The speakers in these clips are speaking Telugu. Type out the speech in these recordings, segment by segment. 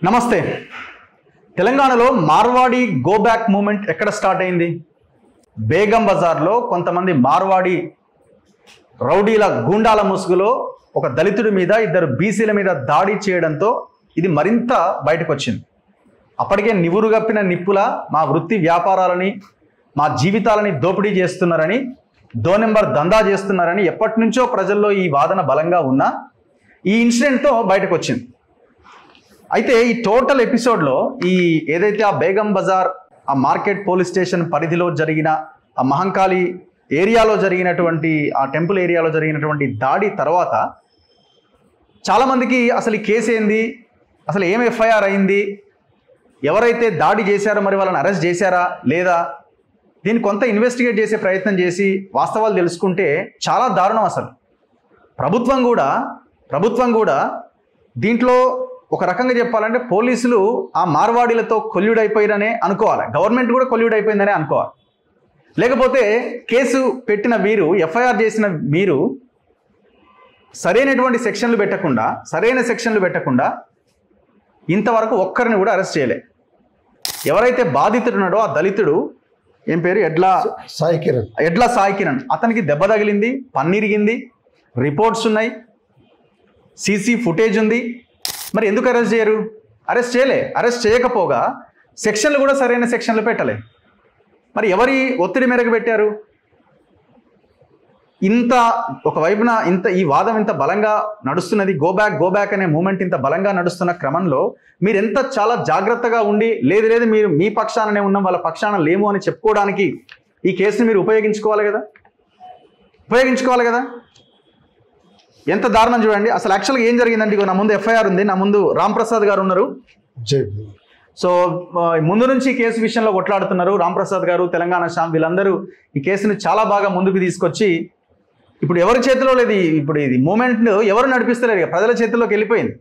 నమస్తే. తెలంగాణలో మార్వాడి గో బ్యాక్ మూమెంట్ ఎక్కడ స్టార్ట్ అయింది? బేగం బజార్లో కొంతమంది మార్వాడి రౌడీల గూండాల ముసుగులో ఒక దళితుడి మీద ఇద్దరు బీసీల మీద దాడి చేయడంతో ఇది మరింత బయటకు వచ్చింది. అప్పటికే నివురుగప్పిన నిప్పుల మా వృత్తి వ్యాపారాలని మా జీవితాలని దోపిడీ చేస్తున్నారని నెంబర్ దందా చేస్తున్నారని ఎప్పటి నుంచో ప్రజల్లో ఈ వాదన బలంగా ఉన్నా ఈ ఇన్సిడెంట్తో బయటకు వచ్చింది. అయితే ఈ టోటల్ ఎపిసోడ్లో ఈ ఏదైతే ఆ బేగం బజార్ ఆ మార్కెట్ పోలీస్ స్టేషన్ పరిధిలో జరిగిన ఆ మహంకాళి ఏరియాలో జరిగినటువంటి ఆ టెంపుల్ ఏరియాలో జరిగినటువంటి దాడి తర్వాత చాలామందికి అసలు ఈ కేసు ఏంది, అసలు ఏం ఎఫ్ఐఆర్ అయింది, ఎవరైతే దాడి చేశారో మరి వాళ్ళని అరెస్ట్ చేశారా లేదా, దీన్ని కొంత ఇన్వెస్టిగేట్ చేసే ప్రయత్నం చేసి వాస్తవాలు తెలుసుకుంటే చాలా దారుణం. అసలు ప్రభుత్వం కూడా దీంట్లో ఒక రకంగా చెప్పాలంటే పోలీసులు ఆ మార్వాడీలతో కొల్లుడైపోయారనే అనుకోవాలి, గవర్నమెంట్ కూడా కొల్లుడైపోయిందనే అనుకోవాలి. లేకపోతే కేసు పెట్టిన వీరు, ఎఫ్ఐఆర్ చేసిన మీరు సరైన సెక్షన్లు పెట్టకుండా ఇంతవరకు ఒక్కరిని కూడా అరెస్ట్ చేయలే. ఎవరైతే బాధితుడు ఉన్నాడో ఆ దళితుడు ఏం పేరు, ఎడ్ల సాయి కిరణ్, అతనికి దెబ్బ తగిలింది, పన్నిరిగింది, రిపోర్ట్స్ ఉన్నాయి, సీసీ ఫుటేజ్ ఉంది. మరి ఎందుకు అరెస్ట్ చేయరు? అరెస్ట్ చేయకపోగా సెక్షన్లు కూడా సరైన సెక్షన్లు పెట్టలే. మరి ఎవరి ఒత్తిడి మేరకు పెట్టారు? ఒకవైపున ఈ వాదం ఇంత బలంగా నడుస్తున్నది, గో బ్యాక్ అనే మూమెంట్ ఇంత బలంగా నడుస్తున్న క్రమంలో మీరు ఎంత చాలా జాగ్రత్తగా ఉండి లేదు మీరు మీ పక్షాననే ఉన్నాం, వాళ్ళ పక్షాన లేము అని చెప్పుకోవడానికి ఈ కేసుని మీరు ఉపయోగించుకోవాలి కదా. ఎంత దారుణం చూడండి. అసలు యాక్చువల్గా ఏం జరిగిందంటే, నా ముందు ఎఫ్ఐఆర్ ఉంది, నా ముందు రాంప్రసాద్ గారు ఉన్నారు. సో ముందు నుంచి ఈ కేసు విషయంలో కొట్లాడుతున్నారు రాంప్రసాద్ గారు, తెలంగాణ శ్యామ్, వీళ్ళందరూ ఈ కేసుని చాలా బాగా ముందుకు తీసుకొచ్చి ఇప్పుడు ఎవరి చేతిలో లేదు, ఇప్పుడు ఇది మూమెంట్ ఎవరు నడిపిస్తలేరు, ప్రజల చేతిలోకి వెళ్ళిపోయింది.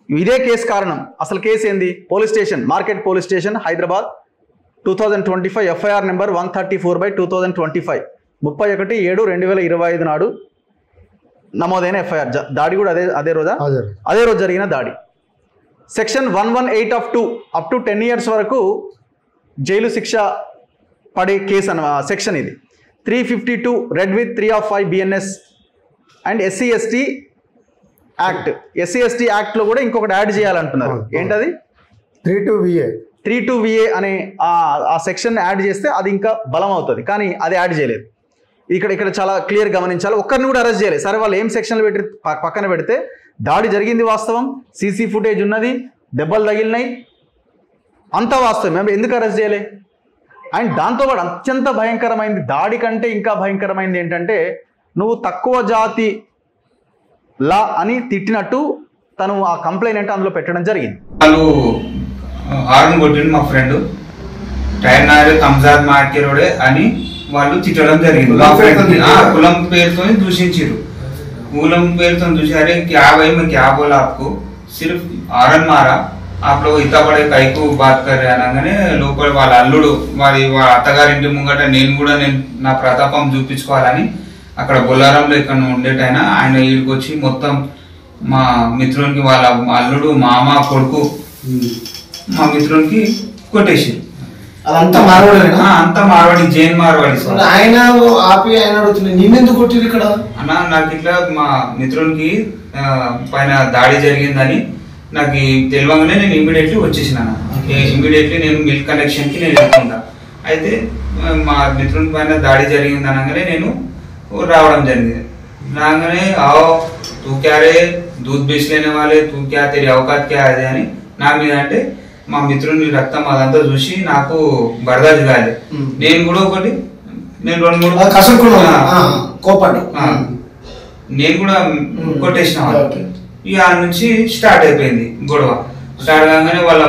ఇదే కేసు కారణం. అసలు కేసు ఏంది? Police station, market police station, Hyderabad, 2025 FIR number 134/2025, 31/7/2025 నాడు నమోదైన ఎఫ్ఐఆర్. దాడి కూడా అదే రోజు జరిగిన దాడి. సెక్షన్ 118 అప్ టు 10 years వరకు జైలు శిక్ష పడే కేసు సెక్షన్ ఇది. 352 red with 3 of 5 BNS and SC/ST act. SC/ST యాక్ట్లో కూడా ఇంకొకటి యాడ్ చేయాలంటున్నారు. ఏంటది? 32VA అనే ఆ సెక్షన్ యాడ్ చేస్తే అది ఇంకా బలం అవుతుంది, కానీ అది యాడ్ చేయలేదు. ఇక్కడ చాలా క్లియర్ గమనించాలి. ఒక్కరిని కూడా అరెస్ట్ చేయలేదు. సరే, వాళ్ళు ఏం సెక్షన్లు పెట్టి పక్కన పెడితే దాడి జరిగింది వాస్తవం, సీసీ ఫుటేజ్ ఉన్నది, దెబ్బలు తగిలినాయి, అంతా వాస్తవం. మేము ఎందుకు అరెస్ట్ చేయలే? అండ్ దాంతోపాటు అత్యంత భయంకరమైంది, దాడి కంటే ఇంకా భయంకరమైంది ఏంటంటే, నువ్వు తక్కువ జాతి లా అని తిట్టినట్టు తను ఆ కంప్లైంట్ అంటే అందులో పెట్టడం జరిగింది. వాళ్ళు హార్న్ కొట్టిండు మా ఫ్రెండ్, టైర్ నాయర్ కంజాద్ మార్కెరోడే అని వాళ్ళు తిట్టడం జరిగింది. మా ఫ్రెండ్ కులం పేరుతో దూషించారు. కులం పేరుతో చూసి, అరే క్యా భాई मैं क्या बोला आपको, सिर्फ హారన్ మారా आप लोग इतना बड़े కైకు బాత్ కరే అనగానే లోపల వాళ్ళ అల్లుడు వాళ్ళ అత్తగారింటి ముంగట నేను నా ప్రతాపం చూపించుకోవాలని అక్కడ బొల్లారంలో ఇక్కడ ఉండేటైనా ఆయన వీడికి వచ్చి మొత్తం మా మిత్రునికి వాళ్ళ అల్లుడు మామ కొడుకు మా మిత్రునికి కొట్టేసి అంతా మార్వాడి జైన్ మార్వాడి ఆయన ఆపి ఆయన అడుగుతుంది, నేనెందుకు కొట్టిరు ఇక్కడ అన్న? నాకు ఇట్లా మా మిత్రునికి పైన దాడి జరిగిందని నాకు తెలియగానే నేను ఇమ్మీడియట్లీ వచ్చేసిన. ఇమ్మీడియట్లీ నేను మిల్క్ కనెక్షన్ కి నేను వెళ్తుంటా. అయితే మా మిత్రుని పైన దాడి జరిగింది అనగానే నేను రావడం జరిగింది. రాగానే తూ క్యా రే దూద్ బేచ్ లేనే వాళ్ళే, తూ క్యా తెరి అవకాత్ క్యా అది అని నా మీద అంటే మా మిత్రుని రక్తం అదంతా చూసి నాకు బర్దాజు కాలేదు. నేను కూడా నేను 2-3 కోపడ్డా, నేను కూడా కొట్టేసిన. ఇక నుంచి స్టార్ట్ అయిపోయింది గొడవ. స్టార్ట్ కాగానే వాళ్ళ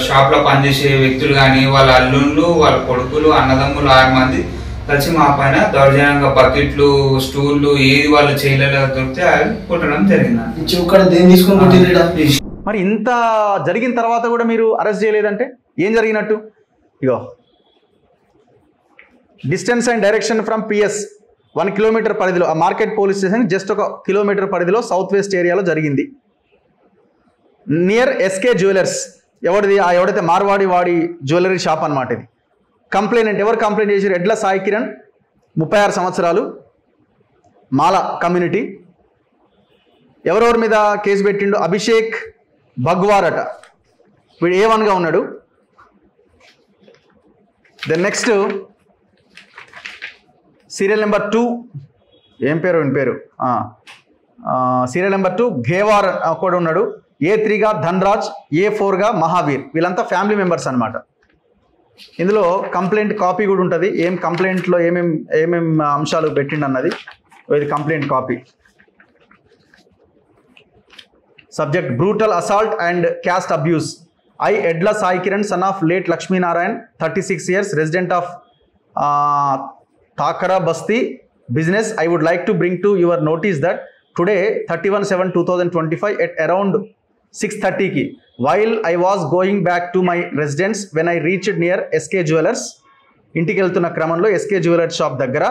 షాప్ లో పనిచేసే వ్యక్తులు కానీ, వాళ్ళ అల్లుళ్ళు, వాళ్ళ కొడుకులు, అన్నదమ్ములు 6 మంది కలిసి మా పైన దౌర్జన్యంగా బకెట్లు, స్టూళ్ళు, ఏది వాళ్ళు చేయలేక దొరికితే అవి కొట్టడం జరిగింది. మరి ఇంత జరిగిన తర్వాత కూడా మీరు అరెస్ట్ చేయలేదంటే ఏం జరిగినట్టు? ఇగో, distance and direction from PS 1 kilometer పరిధిలో, ఆ market police station just 1 kilometer పరిధిలో సౌత్ వెస్ట్ ఏరియాలో జరిగింది. Near SK jewellers. ఎవడైతే మార్వాడి వాడి జ్యువెలరీ షాప్ అనమాట ఇది. కంప్లైంట్ ఎవరు కంప్లైంట్ చేశారు? ఎడ్ల సాయి కిరణ్, 36 సంవత్సరాలు, మాల కమ్యూనిటీ. ఎవరెవరి మీద కేసు పెట్టిండు? అభిషేక్ భగ్వార్ అట, వీడు A1గా ఉన్నాడు. దెన్ నెక్స్ట్ సీరియల్ నెంబర్ 2, ఏం పేరు వీని పేరు, సీరియల్ నెంబర్ 2 ఘేవార్ కూడా ఉన్నాడు. A3గా ధన్రాజ్, A4గా మహావీర్. వీళ్ళంతా ఫ్యామిలీ మెంబర్స్ అనమాట. ఇందులో కంప్లైంట్ కాపీ కూడా ఉంటుంది, ఏం కంప్లైంట్లో ఏమేం అంశాలు పెట్టిండు అన్నది. ఇది complaint copy. Subject brutal assault and caste abuse. I, Edla Sai Kiran, son of late Lakshmi Narayan, 36 years, resident of Thakara Basti, business. I would like to bring to your notice that today, 31/7/2025, at around 6:30 ki, while I was going back to my residence, when I reached near SK Jewelers, ఇంటికి వెళ్తున్న క్రమంలో SK Jewelers షాప్ దగ్గర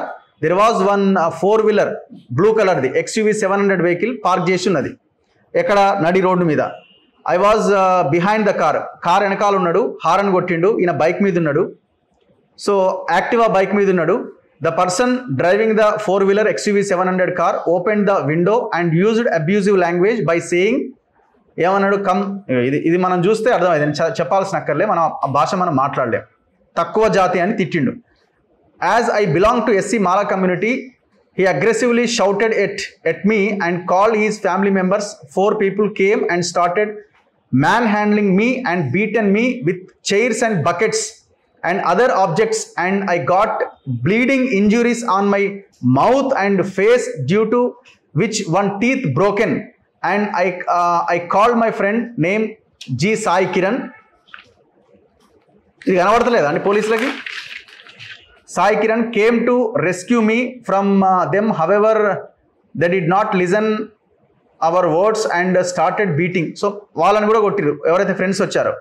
there was one 4-wheeler blue colour the XUV 700 vehicle park చేసి ఉన్నది. ఎక్కడ? నడి రోడ్డు మీద. I was behind the car వెనకాల ఉన్నాడు, హారన్ కొట్టిండు. ఈయన బైక్ మీద ఉన్నాడు, సో యాక్టివా బైక్ మీద ఉన్నాడు. The person driving the 4-wheeler XUV 700 car open the window and used abusive language by saying, ఏమన్నాడు? కమ్. ఇది మనం చూస్తే అర్థమైంది, చెప్పాల్సిన అక్కర్లే, మనం ఆ భాష మనం మాట్లాడలేం. తక్కువ జాతి అని తిట్టిండు. As I belong to SC Mala community, he aggressively shouted at me and called his family members. 4 people came and started manhandling me and beaten me with chairs and buckets and other objects, and I got bleeding injuries on my mouth and face, due to which one teeth broken, and I called my friend named G Sai Kiran. ఇది కనబడతలేదా అండి పోలీసులకి? Sai Kiran came to rescue me from them. However, they did not listen our words and started beating. So వాళ్ళని కూడా కొట్టిరు ఎవరైతే ఫ్రెండ్స్ వచ్చారో.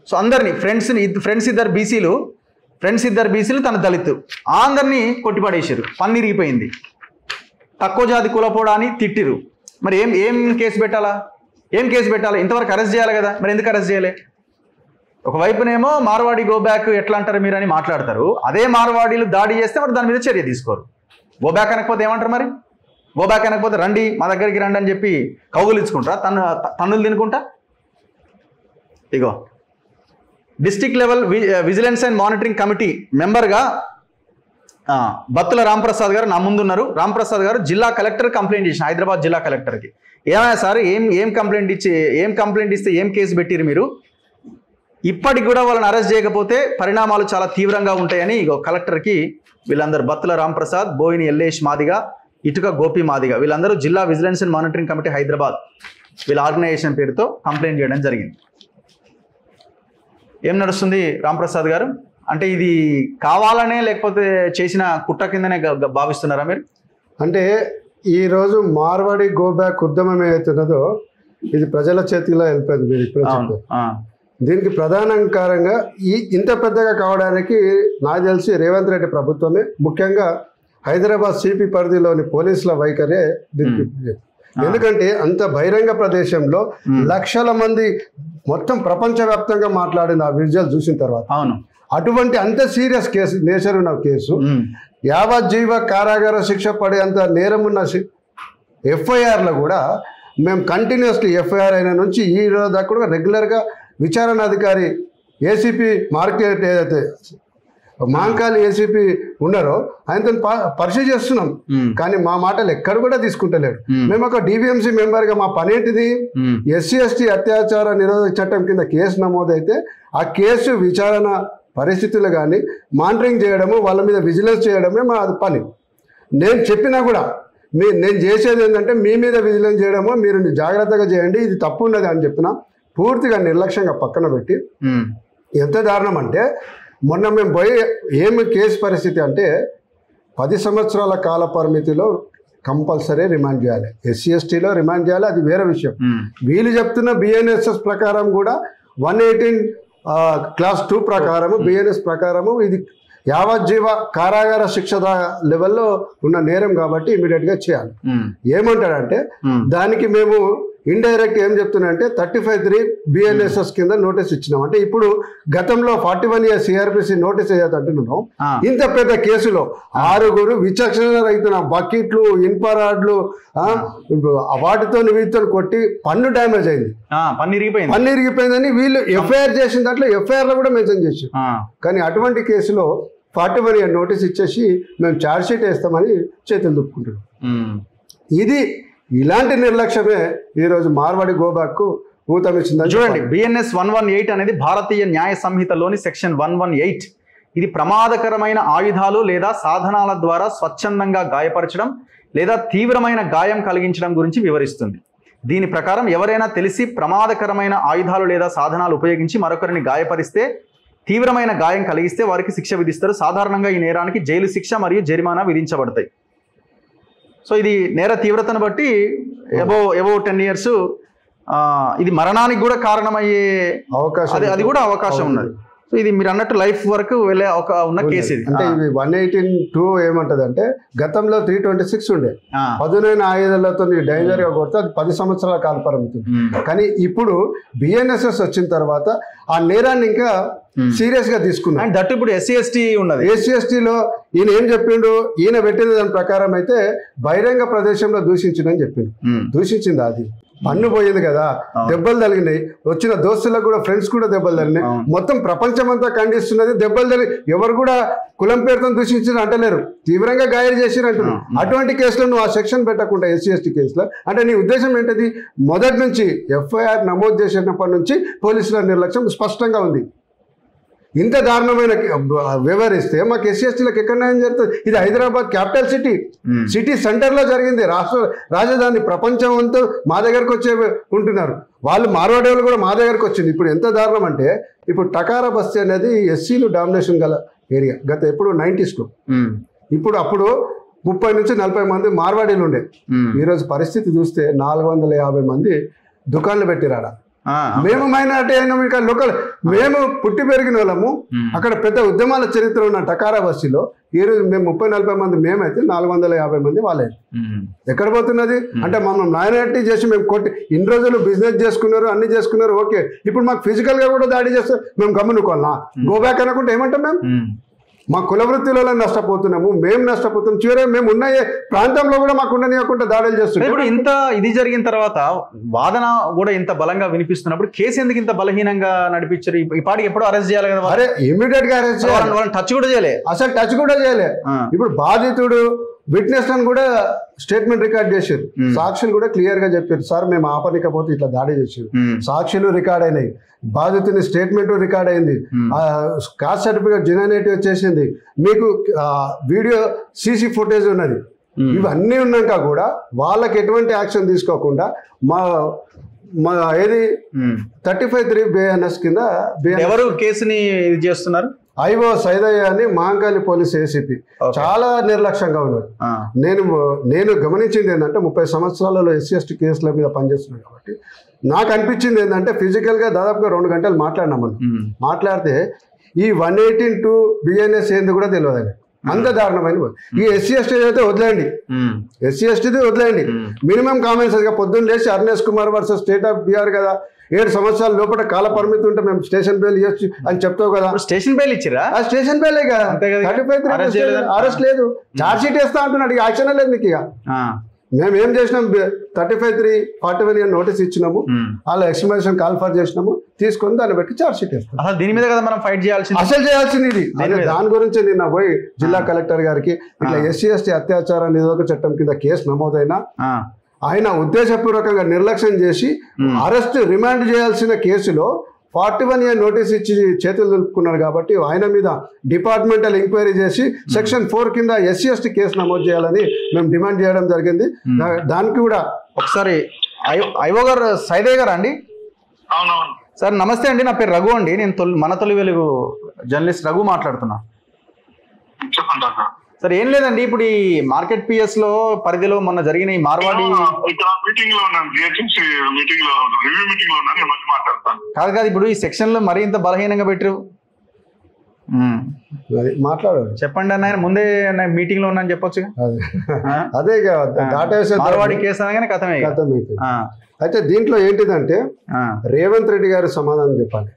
సో అందరినీ ఫ్రెండ్స్ ఇద్దరు బీసీలు తన దళితు అందరినీ కొట్టిపడేసారు. పన్నిరిగిపోయింది. తక్కువ జాతి కులపోడా అని తిట్టిరు. మరి ఏం కేసు పెట్టాలా? ఇంతవరకు అరెస్ట్ చేయాలి కదా, మరి ఎందుకు అరెస్ట్ చేయలే? ఒకవైపునేమో మార్వాడి గో బ్యాక్ ఎట్లా అంటారు మీరు అని మాట్లాడతారు. అదే మార్వాడీలు దాడి చేస్తే మరి దాని మీద చర్య తీసుకోరు. గో బ్యాక్ అనకపోతే ఏమంటారు? మరి గో బ్యాక్ అనకపోతే రండి మా దగ్గరికి రండి అని చెప్పి కౌగులు ఇచ్చుకుంటారా? తన్నులు తినుకుంటా? ఇగో district level vigilance and monitoring committee మెంబర్గా బత్తుల రాంప్రసాద్ గారు నా ముందున్నారు. రాంప్రసాద్ గారు జిల్లా కలెక్టర్ కంప్లైంట్ చేసిన, హైదరాబాద్ జిల్లా కలెక్టర్కి. ఏమైనా సార్ ఏం కంప్లైంట్ ఇస్తే ఏం కేసు పెట్టిరు మీరు? ఇప్పటికి కూడా వాళ్ళని అరెస్ట్ చేయకపోతే పరిణామాలు చాలా తీవ్రంగా ఉంటాయని ఇగో కలెక్టర్కి వీళ్ళందరూ బత్తుల రాంప్రసాద్, బోయిని ఎల్లేష్ మాదిగ, ఇటుక గోపి మాదిగ వీళ్ళందరూ జిల్లా vigilance and monitoring committee Hyderabad వీళ్ళ ఆర్గనైజేషన్ పేరుతో కంప్లైంట్ చేయడం జరిగింది. ఏం నడుస్తుంది రాంప్రసాద్ గారు? అంటే ఇది కావాలనే లేకపోతే చేసిన కుట్ర కిందనే భావిస్తున్నారా మీరు? అంటే ఈరోజు మార్వాడి గో బ్యాక్ ఉద్యమం ఏదైతున్నదో ఇది ప్రజల చేతిలో వెళ్ళిపోయింది. మీరు ఇప్పుడు దీనికి ప్రధానంగా ఇంత పెద్దగా కావడానికి నాకు తెలిసి రేవంత్ రెడ్డి ప్రభుత్వమే, ముఖ్యంగా హైదరాబాద్ సిపి పరిధిలోని పోలీసుల వైఖరే దీనికి. ఎందుకంటే అంత బహిరంగ ప్రదేశంలో లక్షల మంది మొత్తం ప్రపంచవ్యాప్తంగా మాట్లాడిన ఆ విజువల్ చూసిన తర్వాత అటువంటి అంత సీరియస్ కేసు నేచర్ ఉన్న కేసు, యావజ్జీవ కారాగార శిక్ష పడేంత నేరం ఉన్న ఎఫ్ఐఆర్లో కూడా మేము కంటిన్యూస్లీ ఎఫ్ఐఆర్ అయిన నుంచి ఈ రోజు దాకా కూడా రెగ్యులర్గా విచారణ అధికారి ఏసీపీ మార్కెట్ ఏదైతే మాంకాలి ఏసీపీ ఉన్నారో ఆయనతో పరిశీలి చేస్తున్నాం, కానీ మా మాటలు ఎక్కడ కూడా తీసుకుంటలేడు. మేము ఒక డివిఎంసీ మెంబర్గా మా పని ఏంటిది? SC/ST అత్యాచార నిరోధక చట్టం కింద కేసు నమోదైతే ఆ కేసు విచారణ పరిస్థితులు కానీ మానిటరింగ్ చేయడము, వాళ్ళ మీద విజిలెన్స్ చేయడమే మా పని. నేను చెప్పినా కూడా నేను చేసేది ఏంటంటే మీ మీద విజిలెన్స్ చేయడము, మీరు జాగ్రత్తగా చేయండి, ఇది తప్పు ఉన్నది అని చెప్పినా పూర్తిగా నిర్లక్ష్యంగా పక్కన పెట్టి, ఎంత దారుణం అంటే మొన్న మేము పోయి ఏమి కేసు పరిస్థితి అంటే 10 సంవత్సరాల కాల పరిమితిలో కంపల్సరీ రిమాండ్ చేయాలి, SC/STలో రిమాండ్ చేయాలి, అది వేరే విషయం. వీళ్ళు చెప్తున్న BNSS ప్రకారం కూడా 118 క్లాస్ 2 ప్రకారము BNS ప్రకారము ఇది యావజ్జీవ కారాగార శిక్ష లెవెల్లో ఉన్న నేరం కాబట్టి ఇమీడియట్గా చేయాలి. ఏమంటాడంటే దానికి మేము ఇండైరెక్ట్ ఏం చెప్తున్నా అంటే 35(3) BNSS కింద నోటీస్ ఇచ్చినాం. అంటే ఇప్పుడు గతంలో 41 years CRPC నోటీస్ అంటున్నాం. ఇంత పెద్ద కేసులో 6 విచక్షణ రహిత బకెట్లు, ఇన్పరాడ్లు వాటితో వీటితో కొట్టి పన్ను డ్యామేజ్ అయింది, పన్ను ఇరిగిపోయిందని వీళ్ళు ఎఫ్ఐఆర్ చేసిన దాంట్లో ఎఫ్ఐఆర్ లో కూడా మెన్షన్ చేసి, కానీ అటువంటి కేసులో 41 years నోటీస్ ఇచ్చేసి మేము ఛార్జ్ షీట్ వేస్తామని చేతులు దుప్పుకుంటున్నాం. ఇది ఇలాంటి నిర్లక్ష్యమే ఈరోజు మార్వాడి గోబ్యాక్ ఊతమిచ్చిందని చూడండి. BNS 118 అనేది భారతీయ న్యాయ సంహితలోని సెక్షన్ 118. ఇది ప్రమాదకరమైన ఆయుధాలు లేదా సాధనాల ద్వారా స్వచ్ఛందంగా గాయపరచడం లేదా తీవ్రమైన గాయం కలిగించడం గురించి వివరిస్తుంది. దీని ప్రకారం ఎవరైనా తెలిసి ప్రమాదకరమైన ఆయుధాలు లేదా సాధనాలు ఉపయోగించి మరొకరిని గాయపరిస్తే, తీవ్రమైన గాయం కలిగిస్తే వారికి శిక్ష విధిస్తారు. సాధారణంగా ఈ నేరానికి జైలు శిక్ష మరియు జరిమానా విధించబడతాయి. సో ఇది నేర తీవ్రతను బట్టి ఎబో 10 years ఇది మరణానికి కూడా కారణమయ్యే అవకాశం, అది కూడా అవకాశం ఉన్నది. సో ఇది మీరు అన్నట్టు లైఫ్ వరకు వెళ్ళే ఉన్న కేసు ఇది. అంటే ఇది 118(2) ఏమంటది అంటే గతంలో 326 ఉండే, పదునైన ఆయుధాలతో డేంజర్ గా కొడితే అది 10 సంవత్సరాల కాల పరిమితి. కానీ ఇప్పుడు BNSS వచ్చిన తర్వాత ఆ నేరాన్ని ఇంకా సీరియస్ గా తీసుకున్నాం. అండ్ దట్ ఇప్పుడు SC/ST ఉన్నది. SC/STలో ఈయన ఏం చెప్పిండు, ఈయన పెట్టిన దాని ప్రకారం అయితే బహిరంగ ప్రదేశంలో దూషించిందని చెప్పిండు. దూషించింది అది పన్ను పోయింది కదా, దెబ్బలు తగిలినాయి, వచ్చిన దోస్తులకు కూడా ఫ్రెండ్స్ కూడా దెబ్బలు తగిలినాయి, మొత్తం ప్రపంచం అంతా ఖండిస్తున్నది. దెబ్బలు తగిలి ఎవరు కూడా కులం పేరుతో దూషించిన అంటలేరు, తీవ్రంగా గాయాలు చేసిరు అంటున్నారు. అటువంటి కేసులో నువ్వు ఆ సెక్షన్ పెట్టకుండా SC/ST కేసులో అంటే నీ ఉద్దేశం ఏంటది? మొదటి నుంచి FIR నమోదు చేసినప్పటి నుంచి పోలీసుల నిర్లక్ష్యం స్పష్టంగా ఉంది. ఇంత దారుణమైన వ్యవహరిస్తే మాకు SC/STలకు ఎక్కడ న్యాయం జరుగుతుంది? ఇది హైదరాబాద్ క్యాపిటల్ సిటీ సెంటర్లో జరిగింది, రాష్ట్ర రాజధాని. ప్రపంచం అంతా మా దగ్గరకు వచ్చే ఉంటున్నారు వాళ్ళు, మార్వాడి వాళ్ళు కూడా మా దగ్గరకు వచ్చింది. ఇప్పుడు ఎంత దారుణం అంటే ఇప్పుడు టకారా బస్తీ అనేది SCలు డామినేషన్ గల ఏరియా ఎప్పుడు 90s లో. అప్పుడు 30 నుంచి 40 మంది మార్వాడీలు ఉండే. ఈరోజు పరిస్థితి చూస్తే 450 మంది దుకాణాలు పెట్టిరాడ. మేము మైనార్టీ అయినాము, ఇంకా లోకల్, మేము పుట్టి పెరిగిన వాళ్ళము. అక్కడ పెద్ద ఉద్యమాల చరిత్ర ఉన్న టకారా బస్తీలో ఈరోజు మేము 30-40 మంది, మేమైతే 450 మంది వాళ్ళే. ఎక్కడ పోతున్నది అంటే మనం మైనార్టీ చేసి మేము కొట్టి ఇన్ని రోజులు బిజినెస్ చేసుకున్నారు, అన్ని చేసుకున్నారు, ఓకే. ఇప్పుడు మాకు ఫిజికల్ గా కూడా దాడి చేస్తే మేము గమ్మునుకోవాలా? గోబ్యాక్ అనుకుంటే ఏమంటాం? మేము మా కుల వృత్తిలో నష్టపోతున్నాము, మేము నష్టపోతున్నాం. చివరి మేము ఉన్న ప్రాంతంలో కూడా మాకు ఉండనివ్వకుండా దాడులు చేస్తున్నాం. ఇప్పుడు ఇంత ఇది జరిగిన తర్వాత వాదన కూడా ఇంత బలంగా వినిపిస్తున్నప్పుడు కేసు ఎందుకు ఇంత బలహీనంగా నడిపించారు? ఈ పాటికి ఎప్పుడు అరెస్ట్ చేయాలి కదా? అరే ఇమీడియట్ గా అరెస్ట్ చేయాలి. వాళ్ళని టచ్ కూడా చేయలే, అసలు టచ్ కూడా చేయలే. ఇప్పుడు బాధితుడు విట్నెస్ అని కూడా స్టేట్మెంట్ రికార్డ్ చేశారు, సాక్షులు కూడా క్లియర్ గా చెప్పారు, సార్ మేము ఆపనికపోతే ఇట్లా దాడి చేశారు. సాక్షులు రికార్డ్ అయినాయి, బాధితుని స్టేట్మెంట్ రికార్డ్ అయింది, కాస్ట్ సర్టిఫికేట్ జెన్యూనిటీ వచ్చేసింది, మీకు వీడియో CC ఫుటేజ్ ఉన్నది. ఇవన్నీ ఉన్నాక కూడా వాళ్ళకి ఎటువంటి యాక్షన్ తీసుకోకుండా మా ఏది 35(3) BNS కింద ఎవరు కేసుని ఇది చేస్తున్నారు? IO సైదయ్య అని మహంకాళి పోలీస్ ACP చాలా నిర్లక్ష్యంగా ఉన్నాడు. నేను గమనించింది ఏంటంటే 30 సంవత్సరాలలో SC/ST కేసుల మీద పనిచేస్తున్నాడు కాబట్టి నాకు అనిపించింది ఏంటంటే ఫిజికల్ గా దాదాపుగా 2 గంటలు మాట్లాడినాం మనం. మాట్లాడితే ఈ 118(2) BNS ఏంది కూడా తెలియదు. అంత దారుణమైన ఈ SC/ST అయితే వదిలేండి, SC/STది వదిలేండి. మినిమం కామన్ సెన్స్ గా పొద్దున్న లేచి Arnesh Kumar versus state of Bihar కదా, 7 సంవత్సరాల లోపల కాల పరిమితి ఉంటే మేము స్టేషన్ బెయిల్ ఇవ్వచ్చు అని చెప్తావు కదా. స్టేషన్ బెయిల్ ఇచ్చిరా? స్టేషన్ బెయిల్ అరెస్ట్ లేదు, ఛార్జ్ షీట్ వేస్తా అంటున్నాడు. ఇక యాక్షన్ లేదు నీకు. ఇక మేము ఏం చేసినాం, 35(3) 41 నోటీస్ ఇచ్చినాము, వాళ్ళ ఎక్స్ప్లెనేషన్ కాల్ ఫర్ చేసినాము, తీసుకొని దాన్ని బట్టి ఛార్జ్ షీట్ వేస్తాం. అసలు దీని మీద కదా మనం ఫైట్ చేయాల్సింది, అసలు చేయాల్సింది ఇది. దాని గురించి నిన్న పోయి జిల్లా కలెక్టర్ గారికి ఇట్లా SC/ST అత్యాచార నిరోధక చట్టం కింద కేసు నమోదైనా ఆయన ఉద్దేశపూర్వకంగా నిర్లక్ష్యం చేసి అరెస్ట్ రిమాండ్ చేయాల్సిన కేసులో 41 years నోటీస్ ఇచ్చి చేతులు దులుపుకున్నారు. కాబట్టి ఆయన మీద డిపార్ట్మెంటల్ ఎంక్వైరీ చేసి సెక్షన్ 4 కింద SC/ST కేసు నమోదు చేయాలని మేము డిమాండ్ చేయడం జరిగింది. దానికి కూడా ఒకసారి IO గారు సైదయ్య గారు అండి? సార్ నమస్తే అండి, నా పేరు రఘు అండి, నేను మన తొలి వెలుగు జర్నలిస్ట్ రఘు మాట్లాడుతున్నా. సార్ ఏం లేదండి, ఇప్పుడు ఈ మార్కెట్ PS లో పరిధిలో మొన్న జరిగిన ఈ మార్వాడి కాదు ఇప్పుడు ఈ సెక్షన్ లో మరీ ఇంత బలహీనంగా పెట్టరు. అది మాట్లాడాడు. చెప్పండి అన్న, ఆయన ముందే మీటింగ్ లో ఉన్నాను చెప్పొచ్చు. అదే మార్వాడి కేసు అనగానే కథమే. అయితే దీంట్లో ఏంటిదంటే రేవంత్ రెడ్డి గారు సమాధానం చెప్పాలి.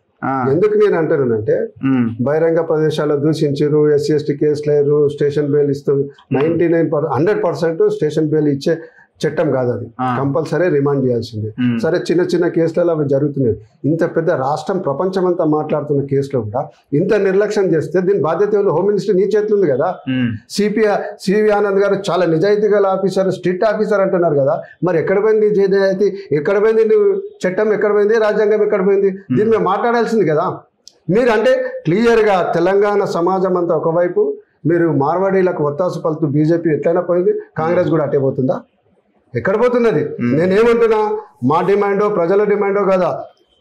ఎందుకు నేను అంటానంటే బహిరంగ ప్రదేశాల్లో దూషించారు, ఎస్సీ ఎస్టీ కేసులు అయ్యారు, స్టేషన్ బెయిల్ ఇస్తూ 100% స్టేషన్ బెయిల్ ఇచ్చే చట్టం కాదు అది, కంపల్సరీ రిమాండ్ చేయాల్సిందే. సరే చిన్న చిన్న కేసులలో అవి జరుగుతున్నాయి. ఇంత పెద్ద రాష్ట్రం ప్రపంచమంతా మాట్లాడుతున్న కేసులో కూడా ఇంత నిర్లక్ష్యం చేస్తే దీని బాధ్యత హోమ్ మినిస్టర్ నీ చేతులు ఉంది కదా. సివి ఆనంద్ గారు చాలా నిజాయితీ గల ఆఫీసర్, స్ట్రిక్ట్ ఆఫీసర్ అంటున్నారు కదా. మరి ఎక్కడ పోయింది నిజాయితీ, ఎక్కడ పోయింది నువ్వు చట్టం, ఎక్కడ పోయింది రాజ్యాంగం, ఎక్కడ పోయింది? దీని మీద మాట్లాడాల్సింది కదా మీరు. అంటే క్లియర్గా తెలంగాణ సమాజం అంతా ఒకవైపు, మీరు మార్వాడీలకు ఒత్తాసు పలుతూ బీజేపీ ఎట్లయినా పోయింది, కాంగ్రెస్ కూడా అట్టే పోతుందా? ఎక్కడ పోతున్నది? నేనేమంటున్నా, మా డిమాండో ప్రజల డిమాండో కదా.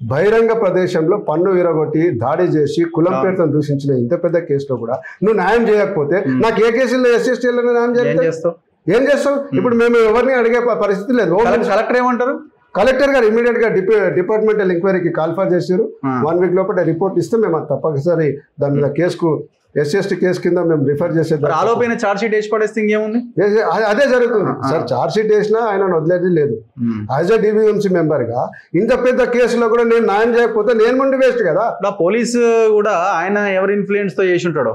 బహిరంగ ప్రదేశంలో పన్ను విరగొట్టి దాడి చేసి కులం పేరుతో దూషించిన ఇంత పెద్ద కేసులో కూడా నువ్వు న్యాయం చేయకపోతే నాకు ఏ కేసుల్లో ఎస్ఎస్టీలో న్యాయం చేస్తావు? ఏం చేస్తావు? ఇప్పుడు మేము ఎవరిని అడిగే పరిస్థితి లేదు. కలెక్టర్ ఏమంటారు? కలెక్టర్ గారు ఇమీడియట్ గా డిపార్ట్మెంటల్ ఎంక్వైరీకి కాల్ఫర్ చేశారు. 1 వీక్ లోపల రిపోర్ట్ ఇస్తే మేము తప్పనిసరి దాని మీద కేసుకు ఎస్సీ కేసు కింద మేము రిఫర్ చేసేది. ఆలోపైన చార్జ్ షీట్ వేసి పడేస్తే ఇంకేముంది? అదే జరుగుతుంది సార్. చార్జ్ షీట్ వేసినా ఆయన వదిలేది లేదు. యాజ్ అ డివిఎంసీ మెంబర్ గా ఇంత పెద్ద కేసులో కూడా నేను న్యాయం చేయకపోతే నేను ముందు వేస్ట్ కదా. పోలీసు కూడా ఆయన ఎవరి ఇన్ఫ్లుయెన్స్ తో చేసి ఉంటాడో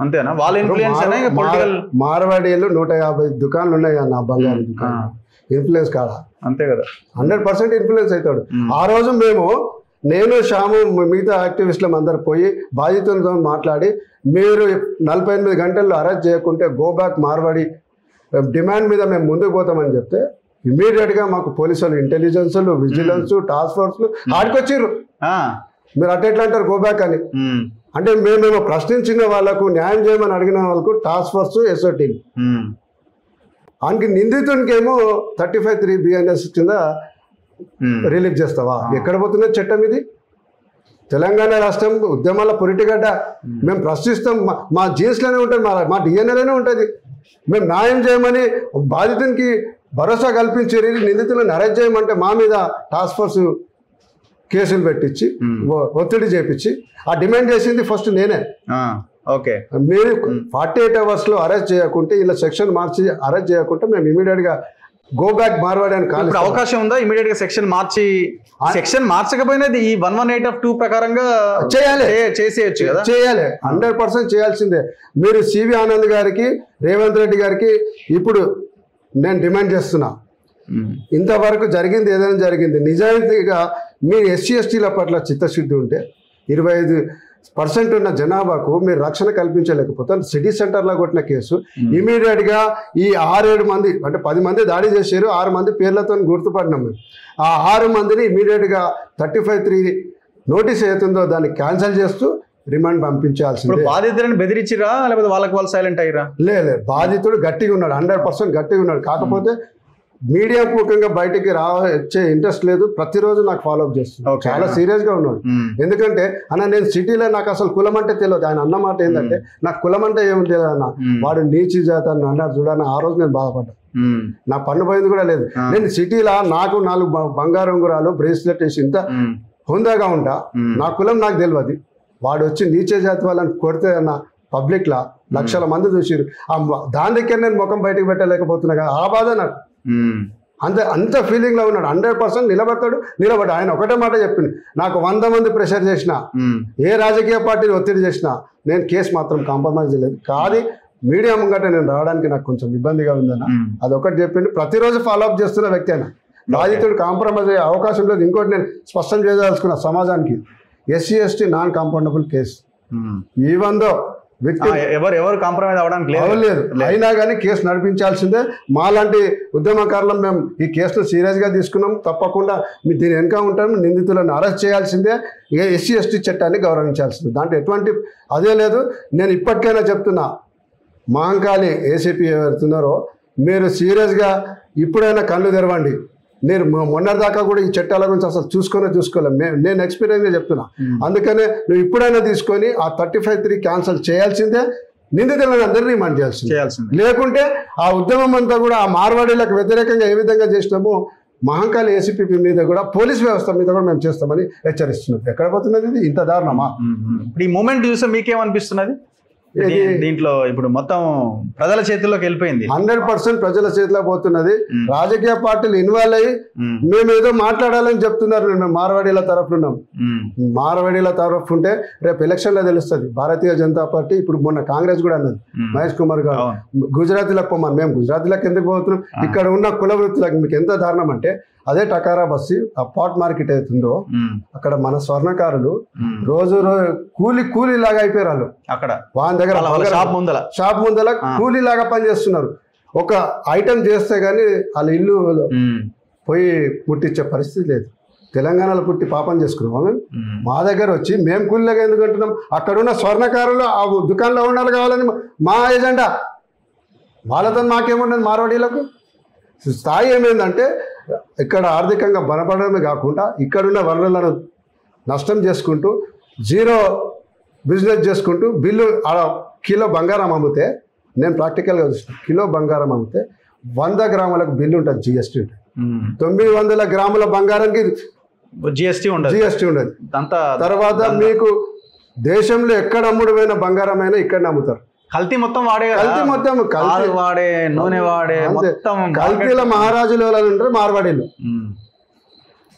అంతేనా? వాళ్ళ ఇన్ఫ్లుయెన్స్ పొలిటికల్. మార్వాడీలు 150 దుకాణాలు ఉన్నాయి నా బంగారు దుకాణం. ఇన్ఫ్లుయెన్స్ కాదా? అంతే కదా, 100% ఇన్ఫ్లుయెన్స్ అవుతాడు. ఆ రోజు నేను శ్యాము మిగతా యాక్టివిస్టులం అందరు పోయి బాధితులతో మాట్లాడి మీరు 48 గంటల్లో అరెస్ట్ చేయకుంటే గో బ్యాక్ మార్వాడి డిమాండ్ మీద మేము ముందుకు పోతామని చెప్తే ఇమీడియట్గా మాకు పోలీసు వాళ్ళు, ఇంటెలిజెన్స్లు, విజిలెన్స్, టాస్క్ ఫోర్స్లు ఆడికొచ్చిర్రు. మీరు ఎట్లా అంటారు గో బ్యాక్ అని? అంటే మేము ప్రశ్నించిన వాళ్ళకు న్యాయం చేయమని అడిగిన వాళ్ళకు టాస్క్ ఫోర్స్, ఎస్ఓటీ, ఆయనకి నిందితునికేమో 35(3) BNS కింద రిలీఫ్ చేస్తావా? ఎక్కడ పోతున్న చట్టం ఇది? తెలంగాణ రాష్ట్రం ఉద్యమాల పొరిటిగడ్డ. మేము ప్రశ్నిస్తాం, మా జీన్స్లోనే ఉంటుంది, మా డిఎన్ఏలోనే ఉంటుంది. మేము న్యాయం చేయమని బాధితునికి భరోసా కల్పించి నిందితులను అరెస్ట్ చేయమంటే మా మీద టాస్క్ ఫోర్స్ కేసులు పెట్టించి ఒత్తిడి చేపించి ఆ డిమాండ్ చేసింది ఫస్ట్ నేనే. ఓకే, మీరు 48 అవర్స్లో అరెస్ట్ చేయకుంటే, ఇలా సెక్షన్ మార్చి అరెస్ట్ చేయకుంటే మేము ఇమీడియట్గా గో బ్యాక్ మార్వాడి అని కాదు. అవకాశం ఉందా ఇమీడియట్ గా సెక్షన్ మార్చకపోయినా ఈ 118(2) ప్రకారంగా చేసేయచ్చు కదా? చేయాలి, 100% చేయాల్సిందే. మీరు సివి ఆనంద్ గారికి, రేవంత్ రెడ్డి గారికి ఇప్పుడు నేను డిమాండ్ చేస్తున్నా, ఇంతవరకు జరిగింది ఏదైనా జరిగింది నిజాయితీగా మీరు ఎస్సీ ఎస్టీల పట్ల చిత్తశుద్ధి ఉంటే 25% ఉన్న జనాభాకు మీరు రక్షణ కల్పించలేకపోతే సిటీ సెంటర్లో కొట్టిన కేసు ఇమీడియట్గా ఈ 6-7 మంది, అంటే 10 మంది దాడి చేశారు, 6 మంది పేర్లతో గుర్తుపడినాం మేము. ఆ 6 మందిని ఇమీడియట్గా 35(3) నోటీస్ అవుతుందో దాన్ని క్యాన్సిల్ చేస్తూ రిమాండ్ పంపించాల్సింది. బాధితులను బెదిరించిరా లేకపోతే వాళ్ళు సైలెంట్ అయ్యారా? లేదు, బాధితుడు గట్టిగా ఉన్నాడు, 100% గట్టిగా ఉన్నాడు. కాకపోతే మీడియా పూర్వకంగా బయటికి వచ్చే ఇంట్రెస్ట్ లేదు. ప్రతిరోజు నాకు ఫాలోఅప్ చేస్తున్నాడు, చాలా సీరియస్గా ఉన్నాడు. ఎందుకంటే అన్న నేను సిటీలో నాకు అసలు కులం అంటే తెలియదు. ఆయన అన్న మాట ఏంటంటే నాకు కులం అంటే ఏమి తెలియదు అన్న, వాడు నీచి జాతి అని అన్నాడు చూడన్న. ఆ రోజు నేను బాధపడ్డా, నా పన్ను పోయింది కూడా లేదు. నేను సిటీలో నాకు 4 బంగారు ఉంగరాలు బ్రేస్లెట్ వేసి ఇంత హుందాగా ఉంటా, నా కులం నాకు తెలియదు. వాడు వచ్చి నీచే జాతి వాళ్ళని కొడితే అన్న పబ్లిక్లా లక్షల మంది చూసిరు. దాని దగ్గర నేను ముఖం బయటకు పెట్టలేకపోతున్నా కదా, ఆ బాధ నాకు. అంత ఫీలింగ్లో ఉన్నాడు. 100% నిలబడ్డా. ఆయన ఒకటే మాట చెప్పింది, నాకు 100 మంది ప్రెషర్ చేసినా, ఏ రాజకీయ పార్టీని ఒత్తిడి చేసినా నేను కేసు మాత్రం కాంప్రమైజ్ చేయలేదు. కానీ మీడియా ముంగట నేను రావడానికి నాకు కొంచెం ఇబ్బందిగా ఉందన్న, అదొకటి చెప్పింది. ప్రతిరోజు ఫాలోఅప్ చేస్తున్న వ్యక్తి అయినా బాధితుడు కాంప్రమైజ్ అయ్యే అవకాశం లేదు. ఇంకోటి నేను స్పష్టం చేయదలుచుకున్న సమాజానికి, SC ST non compoundable case. ఈవెందో ఎవరు కాంప్రమైజ్ అవడానికి లేదు, అయినా కానీ కేసు నడిపించాల్సిందే. మాలాంటి ఉద్యమకారులం మేము ఈ కేసును సీరియస్గా తీసుకున్నాం. తప్పకుండా దీని వెనుక ఉంటాం. నిందితులను అరెస్ట్ చేయాల్సిందే, ఎస్సీ ఎస్టీ చట్టాన్ని గౌరవించాల్సిందే. దాంట్లో ఎటువంటి అదే లేదు. నేను ఇప్పటికైనా చెప్తున్నా, మహంకాళి ఏసీపీ ఎవరుతున్నారో మీరు సీరియస్గా ఇప్పుడైనా కళ్ళు తెరవండి. నేను మొన్నటిదాకా కూడా ఈ చట్టాల గురించి అసలు చూసుకోలేము. నేను ఎక్స్పీరియన్స్గా చెప్తున్నా. అందుకనే నువ్వు ఇప్పుడైనా తీసుకొని ఆ 35(3) క్యాన్సిల్ చేయాల్సిందే. నిందితులను అందరినీ రిమాండ్ చేయాల్సిందే. లేకుంటే ఆ ఉద్యమం అంతా కూడా ఆ మార్వాడీలకు వ్యతిరేకంగా ఏ విధంగా చేసినామో మహంకాళి ఏసీపీ మీద కూడా పోలీస్ వ్యవస్థ మీద కూడా మేము చేస్తామని హెచ్చరిస్తున్నాం. ఎక్కడ పోతున్నది ఇది? ఇంత దారుణమా? ఇప్పుడు ఈ మూమెంట్ చూస్తే మీకేమనిపిస్తున్నది? దీంట్లో ఇప్పుడు మొత్తం ప్రజల చేతుల్లోకి వెళ్ళిపోయింది. 100% ప్రజల చేతిలో పోతున్నది. రాజకీయ పార్టీలు ఇన్వాల్వ్ అయ్యి మేము ఏదో మాట్లాడాలని చెప్తున్నారు. మేము మార్వాడీల తరఫున ఉన్నాం. మార్వాడీల తరఫు ఉంటే రేపు ఎలక్షన్ లో తెలుస్తుంది. భారతీయ జనతా పార్టీ ఇప్పుడు మొన్న కాంగ్రెస్ కూడా అన్నది, మహేష్ కుమార్ గారు గుజరాతీలకు పోమని. మేము గుజరాతీలకు ఎందుకు పోతున్నాం? ఇక్కడ ఉన్న కుల వృత్తులకు మీకు ఎంత దారుణం అంటే, అదే టకారా బస్సు ఆ పాట్ మార్కెట్ అవుతుందో అక్కడ మన స్వర్ణకారులు రోజు కూలీ లాగా అయిపోయారు. వాళ్ళు అక్కడ వాళ్ళ దగ్గర షాప్ ముందల కూలీ లాగా పనిచేస్తున్నారు. ఒక ఐటమ్ చేస్తే గానీ వాళ్ళ ఇల్లు పోయి ముట్టించే పరిస్థితి లేదు. తెలంగాణలో పుట్టి పాపం చేసుకున్నాం. మేము మా దగ్గర వచ్చి మేము కూలీలాగా ఎందుకు అంటున్నాం? అక్కడున్న స్వర్ణకారులు ఆ దుకాణంలో ఉండాలి కావాలని మా ఎజెండా. వాళ్ళతో మాకేమున్నది? మార్వాడీలకు స్థాయి ఏమైందంటే ఇక్కడ ఆర్థికంగా బలపడమే కాకుండా ఇక్కడున్న వనరులను నష్టం చేసుకుంటూ జీరో బిజినెస్ చేసుకుంటూ బిల్లు కిలో బంగారం అమ్మితే, నేను ప్రాక్టికల్గా చూసిన, కిలో బంగారం అమ్మితే 100 గ్రాములకు బిల్లు ఉంటుంది, జిఎస్టీ ఉంటుంది. 900 గ్రాముల బంగారానికి జిఎస్టీ ఉండదు. తర్వాత మీకు దేశంలో ఎక్కడ అమ్ముడుపోయిన బంగారం అయినా ఇక్కడ అమ్ముతారు. కల్తీ మొత్తం వాడే, కల్తీ వాడే, నూనె వాడే, కల్తీల మహారాజులు ఉంటారు మార్వాడీలు.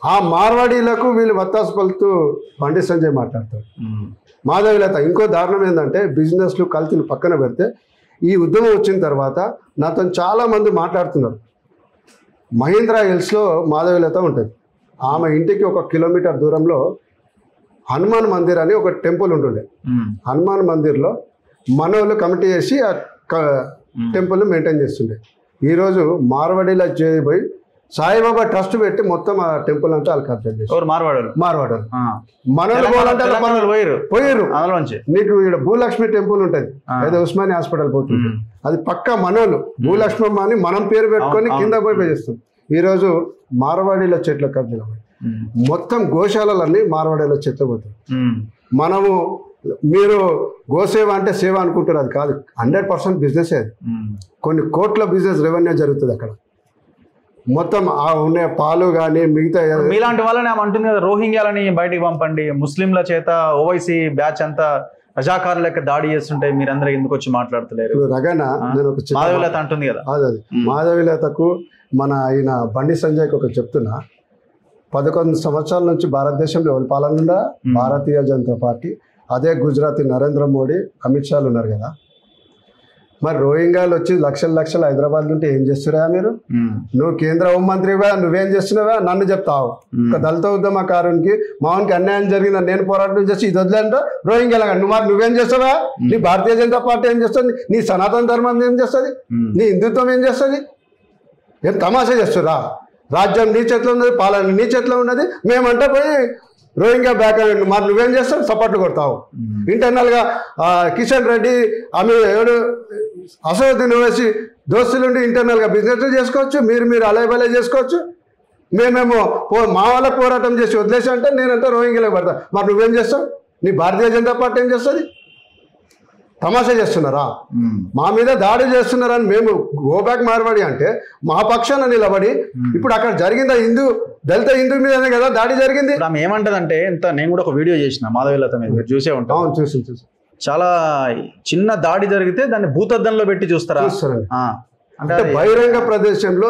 ఆ మార్వాడీలకు వీళ్ళు వత్తాసు పలుతూ బండి సంజయ్ మాట్లాడతారు. మాధవిలత ఇంకో దారుణం ఏంటంటే, బిజినెస్లు కల్తీలు పక్కన పెడితే ఈ ఉద్యమం వచ్చిన తర్వాత నాతో చాలా మంది మాట్లాడుతున్నారు. మహీంద్రా హిల్స్లో మాధవిలత ఉంటుంది. ఆమె ఇంటికి 1 కిలోమీటర్ దూరంలో హనుమాన్ మందిర్ అని ఒక టెంపుల్ ఉంటుండే. హనుమాన్ మందిర్లో మనోళ్ళు కమిటీ చేసి ఆ టెంపుల్ మెయింటైన్ చేస్తుండే. ఈరోజు మార్వాడీలో చేయబోయి సాయిబాబా ట్రస్ట్ పెట్టి మొత్తం ఆ టెంపుల్ అంతా వాళ్ళు కబ్జా చేశారు. మార్వాడలు మనోళ్ళు పోయారు. నీకు ఇక్కడ భూలక్ష్మి టెంపుల్ ఉంటుంది, ఏదో ఉస్మానియా హాస్పిటల్ పోతుంది, అది పక్క మనోళ్ళు భూలక్ష్మమ్మ అని మనం పేరు పెట్టుకొని కింద పోయి చేస్తాం. ఈరోజు మార్వాడీల చెట్ల కబ్జాలు మొత్తం గోశాలన్నీ మార్వాడీల చెట్లు పోతాయి. మనము మీరు గోసేవ అంటే సేవ అనుకుంటారు, అది కాదు. 100% బిజినెస్. అది కొన్ని కోట్ల బిజినెస్ రెవెన్యూ జరుగుతుంది అక్కడ. మొత్తం ఆ ఉన్న పాలు కానీ మిగతా మీలాంటి వాళ్ళని అంటుంది కదా, రోహింగ్యాలని బయటికి పంపండి, ముస్లింల చేత ఓవైసీ బ్యాచ్ అంతా రజాకారుల లెక్క దాడి చేస్తుంటే మీరందరూ ఎందుకు వచ్చి మాట్లాడతలేరు? రగన నేను ఒక మాధవిలత అంటుంది కదా, అది మాధవిలతకు మన ఆయన బండి సంజయ్కి ఒక చెప్తున్నా, 11 సంవత్సరాల నుంచి భారతదేశంలో ఎవరి పాలన ఉందా? భారతీయ జనతా పార్టీ. అదే గుజరాతీ నరేంద్ర మోడీ, అమిత్ షాలు ఉన్నారు కదా. మరి రోహింగ్యాలు వచ్చి లక్షలు హైదరాబాద్ నుండి ఏం చేస్తున్నారా మీరు? నువ్వు కేంద్ర హోంమంత్రిగా నువ్వేం చేస్తున్నావా? నన్ను చెప్తావు. ఒక దళిత ఉద్యమకారునికి మావనికి అన్యాయం జరిగిందని నేను పోరాటం చేసి ఇది వదిలేంటో రోహింగ్యాల నువ్వేం చేస్తావా? నీ భారతీయ జనతా పార్టీ ఏం చేస్తుంది? నీ సనాతన ధర్మం ఏం చేస్తుంది? నీ హిందుత్వం ఏం చేస్తుంది? ఏం తమాషా చేస్తురా? రాజ్యం నీ చేతిలో ఉన్నది, పాలన నీ చేతిలో ఉన్నది. మేమంటే పోయి రోహింగ్యా బ్యాక్ మరి నువ్వేం చేస్తావు? సపోర్ట్లు కొడతావు. ఇంటర్నల్గా కిషన్ రెడ్డి ఆమె అసదుద్దీన్ ఓవైసీ దోస్తులుండి ఇంటర్నల్గా బిజినెస్ చేసుకోవచ్చు, మీరు అలైబలై చేసుకోవచ్చు. మేమేమో మా వాళ్ళ పోరాటం చేసి వదిలేసి అంటే నేనంటే రోహింగ్యాలకు పడతా. మరి నువ్వేం చేస్తావు? నీ భారతీయ జనతా పార్టీ ఏం చేస్తుంది? తమాషా చేస్తున్నారా? మా మీద దాడి చేస్తున్నారని మేము గోబ్యాక్ మార్వాడి అంటే మా పక్షాన నిలబడి ఇప్పుడు అక్కడ జరిగిందా దళిత హిందూ మీదనే కదా దాడి జరిగింది. ఆమె ఏమంటదంటే, నేను కూడా ఒక వీడియో చేసిన మాధవిలత మీద, మీరు చూసే ఉంటాం. అవును, చూసి చాలా చిన్న దాడి జరిగితే దాన్ని భూతద్దంలో పెట్టి చూస్తారా? అంటే బహిరంగ ప్రదేశంలో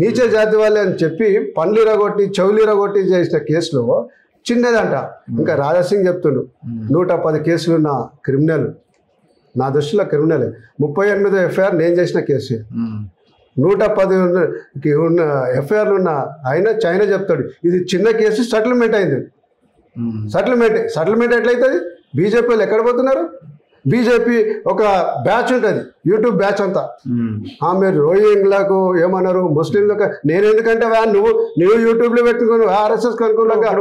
నీచే జాతి వాళ్ళే అని చెప్పి పండ్లిరగొట్టి చెవులిరగొట్టి చేసిన కేసులో చిన్నదంట. ఇంకా రాజాసింగ్ చెప్తుండు 110 కేసులున్న క్రిమినల్, నా దృష్టిలో క్రిమినలే. 38 ఎఫ్ఐఆర్ నేను చేసిన కేసు. 110 ఉన్న ఎఫ్ఐఆర్లు ఉన్న ఆయన చైనా చెప్తాడు ఇది చిన్న కేసు, సెటిల్మెంట్ అయింది. సెటిల్మెంట్ ఎట్లయితుంది? బీజేపీలు ఎక్కడ పోతున్నారు? బీజేపీ ఒక బ్యాచ్ ఉంటుంది, యూట్యూబ్ బ్యాచ్ అంతా. మీరు రోహింగ్లకు ఏమన్నారు, ముస్లింలకు నేను ఎందుకంటే నువ్వు యూట్యూబ్ లో పెట్టుకున్నావు ఆర్ఎస్ఎస్ అనుకూలంగా,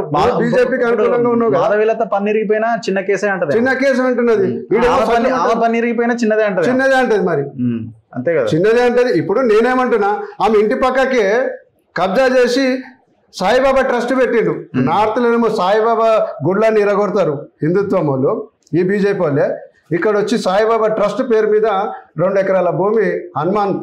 బీజేపీకి అనుకూలంగా ఉన్నావు. మాధవిలత పన్నిరిగిపోయినా చిన్న కేసే అంటది, చిన్న కేసు అంటున్నది. పన్నిరిగిపోయినా చిన్నదే అంటది మరి అంతే కదా, చిన్నదే అంటది. ఇప్పుడు నేనేమంటున్నా, ఆమె ఇంటి పక్కకే కబ్జా చేసి సాయిబాబా ట్రస్ట్ పెట్టిండు. నార్త్లోనేమో సాయిబాబా గుళ్ళని ఇరగొడతారు హిందుత్వం వాళ్ళు, ఈ బీజేపీ వాళ్ళే. ఇక్కడ వచ్చి సాయిబాబా ట్రస్ట్ పేరు మీద 2 ఎకరాల భూమి హనుమాన్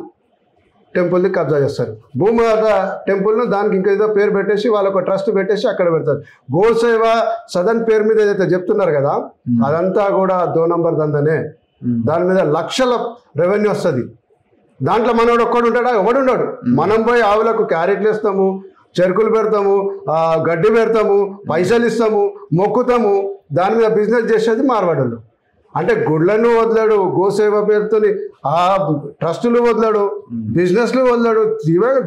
టెంపుల్ని కబ్జా చేస్తారు. భూమాత టెంపుల్ను దానికి ఇంకేదో పేరు పెట్టేసి వాళ్ళొక ట్రస్ట్ పెట్టేసి అక్కడ పెడతారు. గోసేవ సదన్ పేరు మీద ఏదైతే చెప్తున్నారు కదా, అదంతా కూడా 2 నంబర్ దందనే. దాని మీద లక్షల రెవెన్యూ వస్తుంది. దాంట్లో మనోడు ఒక్కడు ఉంటాడా? ఎవడుండడు. మనం పోయి ఆవులకు క్యారెట్లు ఇస్తాము, చెరుకులు పెడతాము, గడ్డి పెడతాము, పైసలు ఇస్తాము, మొక్కుతాము. దాని మీద బిజినెస్ చేసేది మార్వాడోళ్ళు. అంటే గుడ్లను వదలాడు, గోసేవ పేరుతోని ఆ ట్రస్టులు వదలాడు, బిజినెస్లు వదలాడు,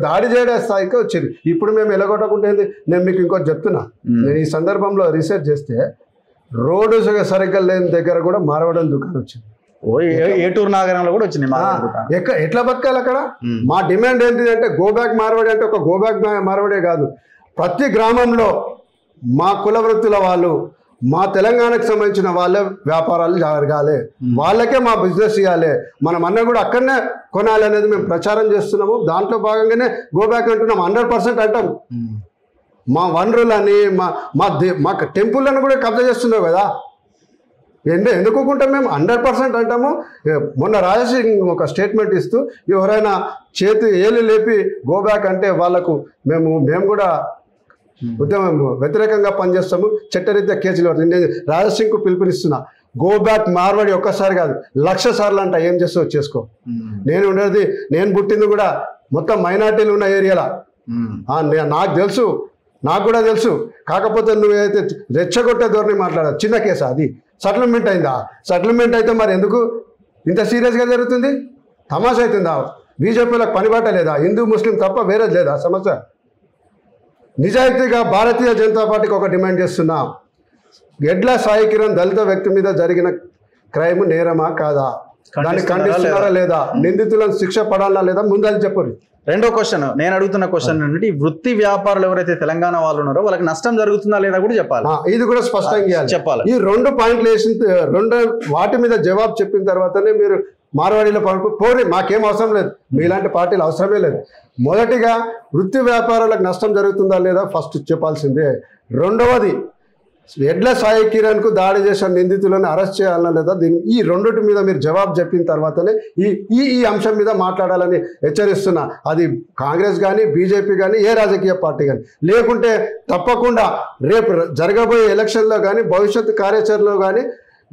దాడి చేయడే స్థాయికి వచ్చేది. ఇప్పుడు మేము ఎలగొట్టకుంటే నేను మీకు ఇంకోటి చెప్తున్నా. నేను ఈ సందర్భంలో రీసెర్చ్ చేస్తే రోడ్డు సరిగ్గా లేని దగ్గర కూడా మార్వాడోళ్ళ దుకాణం వచ్చింది. ఏటూరు నగరంలో కూడా వచ్చింది. ఎట్లా బతకాలి అక్కడ? మా డిమాండ్ ఏంటి అంటే గోబ్యాక్ మార్వాడి అంటే ఒక గోబ్యాక్ మార్వాడే కాదు, ప్రతి గ్రామంలో మా కుల వృత్తుల వాళ్ళు, మా తెలంగాణకు సంబంధించిన వాళ్ళే వ్యాపారాలు జరగాలి, వాళ్ళకే మా బిజినెస్ ఇవ్వాలి, మనం అన్న కూడా అక్కడనే కొనాలి అనేది మేము ప్రచారం చేస్తున్నాము. దాంట్లో భాగంగానే గోబ్యాక్ అంటున్నాం. 100% అంటాం. మా వనరులని మా టెంపుల్లను కూడా కబ్జా చేస్తున్నావు కదా, ఎందుకుంటాం మేము? 100% అంటాము. మొన్న రాజసింగ్ ఒక స్టేట్మెంట్ ఇస్తూ ఎవరైనా చేతి ఏలు లేపి గోబ్యాక్ అంటే వాళ్ళకు మేము కూడా ఉద్యమం వ్యతిరేకంగా పనిచేస్తాము, చట్టరీత్యా కేసులు పడుతుంది. నేను రాజసింగ్కు పిలుపునిస్తున్నా, గోబ్యాక్ మార్వాడి ఒక్కసారి కాదు 1,00,000 సార్లు అంట. ఏం చేస్తావు చేసుకో. నేను పుట్టింది కూడా మొత్తం మైనార్టీలు ఉన్న ఏరియాలో. నాకు కూడా తెలుసు. కాకపోతే నువ్వేదైతే రెచ్చగొట్టే ధోరణి మాట్లాడావు, చిన్న కేసా అది? సెటిల్మెంట్ అయిందా? సెటిల్మెంట్ అయితే మరి ఎందుకు ఇంత సీరియస్గా జరుగుతుంది? తమాషా అవుతుందా? బీజేపీలకు పనిబాట లేదా? హిందూ ముస్లిం తప్ప వేరేది లేదా సమస్య? నిజాయితీగా భారతీయ జనతా పార్టీకి ఒక డిమాండ్ చేస్తున్నా, ఎడ్ల సాయి కిరణ్ దళిత వ్యక్తి మీద జరిగిన క్రైమ్ నేరమా కాదా? దాన్ని ఖండిస్తున్నారా లేదా? నిందితులను శిక్ష పడాలా లేదా? ముందని చెప్పరు. రెండో క్వశ్చన్, నేను అడుగుతున్న క్వశ్చన్ ఏంటంటే, ఈ వృత్తి వ్యాపారులు ఎవరైతే తెలంగాణ వాళ్ళు ఉన్నారో వాళ్ళకి నష్టం జరుగుతుందా లేదా కూడా చెప్పాలి. ఇది కూడా స్పష్టంగా చెప్పాలి. ఈ 2 పాయింట్లు వాటి మీద జవాబు చెప్పిన తర్వాతనే మీరు మార్వాడీలో పోరి. మాకేం అవసరం లేదు, మీలాంటి పార్టీలు అవసరమే లేదు. మొదటిగా వృత్తి వ్యాపారాలకు నష్టం జరుగుతుందా లేదా ఫస్ట్ చెప్పాల్సిందే. రెండవది, ఎడ్ల సాయి కిరణ్కు దాడి చేసిన నిందితులను అరెస్ట్ చేయాలన్నా లేదా? ఈ రెండిటి మీద మీరు జవాబు చెప్పిన తర్వాతనే ఈ అంశం మీద మాట్లాడాలని హెచ్చరిస్తున్నా. అది కాంగ్రెస్ కానీ, బీజేపీ కానీ, ఏ రాజకీయ పార్టీ కానీ. లేకుంటే తప్పకుండా రేపు జరగబోయే ఎలక్షన్లో కానీ, భవిష్యత్తు కార్యాచరణలో కానీ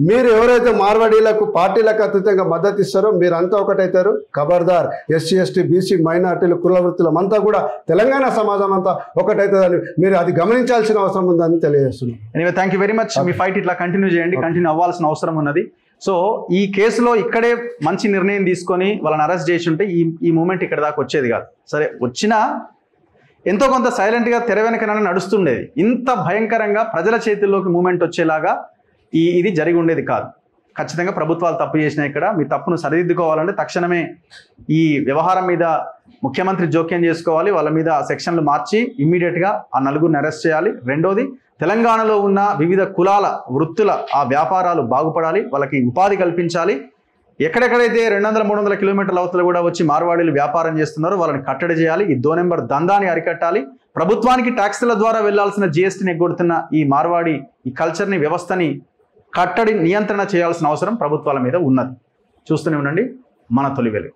మీరు ఎవరైతే మార్వాడీలకు పార్టీలకు అతీతంగా మద్దతు ఇస్తారో మీరంతా ఒకటైతారు. ఖబర్దార్, ఎస్సీ ఎస్టీ బీసీ మైనార్టీలు కుల వృత్తులం అంతా కూడా తెలంగాణ సమాజం అంతా ఒకటైతుందని మీరు అది గమనించాల్సిన అవసరం ఉందని తెలియజేస్తున్నాం. Anyway, thank you very much. Me fight ఇట్లా కంటిన్యూ చేయండి. కంటిన్యూ అవ్వాల్సిన అవసరం ఉన్నది. సో ఈ కేసులో ఇక్కడే మంచి నిర్ణయం తీసుకొని వాళ్ళని అరెస్ట్ చేసి ఉంటే ఈ మూమెంట్ ఇక్కడ దాకా వచ్చేది కాదు. సరే, వచ్చినా ఎంతో కొంత సైలెంట్గా తెర వెనకనే నడుస్తుండేది. ఇంత భయంకరంగా ప్రజల చేతుల్లోకి మూమెంట్ వచ్చేలాగా ఇది జరిగి ఉండేది కాదు. ఖచ్చితంగా ప్రభుత్వాలు తప్పు చేసినాయి. ఇక్కడ మీ తప్పును సరిదిద్దుకోవాలంటే తక్షణమే ఈ వ్యవహారం మీద ముఖ్యమంత్రి జోక్యం చేసుకోవాలి. వాళ్ళ మీద సెక్షన్లు మార్చి ఇమ్మీడియట్గా ఆ 4గురిని అరెస్ట్ చేయాలి. రెండోది, తెలంగాణలో ఉన్న వివిధ కులాల వృత్తుల ఆ వ్యాపారాలు బాగుపడాలి, వాళ్ళకి ఉపాధి కల్పించాలి. ఎక్కడెక్కడైతే 200-300 కిలోమీటర్ల అవతల కూడా వచ్చి మార్వాడీలు వ్యాపారం చేస్తున్నారో వాళ్ళని కట్టడి చేయాలి. ఈ 2 నెంబర్ దందాని అరికట్టాలి. ప్రభుత్వానికి ట్యాక్సుల ద్వారా వెళ్లాల్సిన జీఎస్టీని ఎగ్గొడుతున్న ఈ మార్వాడి ఈ కల్చర్ని, వ్యవస్థని కట్టడి నియంత్రణ చేయాల్సిన అవసరం ప్రభుత్వాల మీద ఉన్నది. చూస్తూనే ఉండండి మన తొలి వెలుగు.